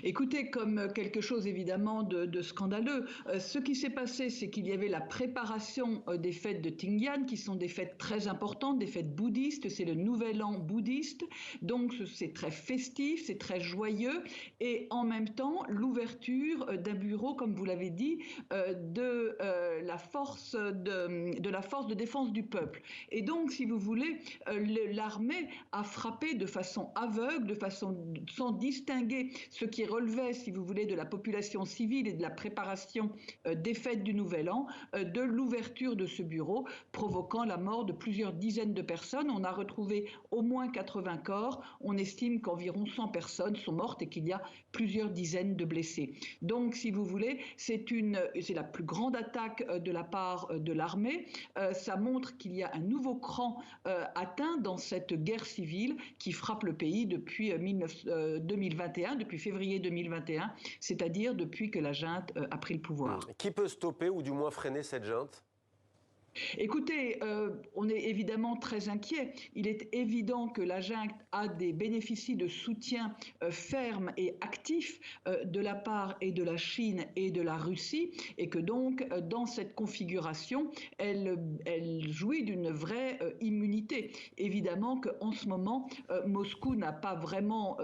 Écoutez, comme quelque chose évidemment de scandaleux, ce qui s'est passé, c'est qu'il y avait la préparation des fêtes de Tingyan, qui sont des fêtes très importantes, des fêtes bouddhistes, c'est le nouvel an bouddhiste, donc c'est très festif, c'est très joyeux, et en même temps, l'ouverture d'un bureau, comme vous l'avez dit, de la force de défense du peuple. Et donc, si vous voulez, l'armée a frappé de façon aveugle, de façon sans distinguer ce qui relevait, si vous voulez, de la population civile et de la préparation des fêtes du Nouvel An, de l'ouverture de ce bureau, provoquant la mort de plusieurs dizaines de personnes. On a retrouvé au moins 80 corps. On estime qu'environ 100 personnes sont mortes et qu'il y a plusieurs dizaines de blessés. Donc, si vous voulez, c'est la plus grande attaque de la part de l'armée. Ça montre qu'il y a un nouveau cran atteint dans cette guerre civile qui frappe le pays depuis 2021, depuis février 2021, c'est-à-dire depuis que la junte a pris le pouvoir. Qui peut stopper ou du moins freiner cette junte ? Écoutez, on est évidemment très inquiet. Il est évident que la junte bénéficie de soutien ferme et actif de la part et de la Chine et de la Russie, et que donc, dans cette configuration, elle jouit d'une vraie immunité. Évidemment qu'en ce moment, Moscou n'a pas vraiment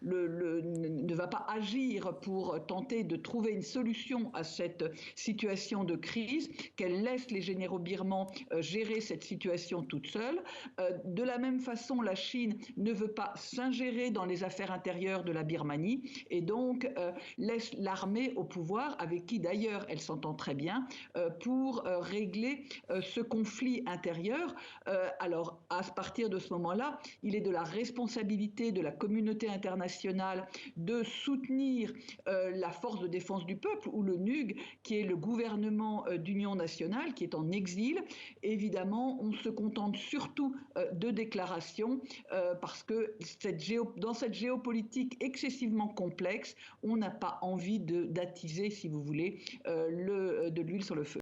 ne va pas agir pour tenter de trouver une solution à cette situation de crise, qu'elle laisse les généraux birmans gérer cette situation toute seule. De la même façon, la Chine ne veut pas s'ingérer dans les affaires intérieures de la Birmanie et donc laisse l'armée au pouvoir, avec qui d'ailleurs elle s'entend très bien, pour régler ce conflit intérieur. Alors, à partir de ce moment-là, il est de la responsabilité de la communauté internationale de soutenir la force de défense du peuple, ou le NUG, qui est le gouvernement d'union nationale, qui est en exil. Évidemment, on se contente surtout de déclarations parce que dans cette géopolitique excessivement complexe, on n'a pas envie d'attiser, si vous voulez, de l'huile sur le feu.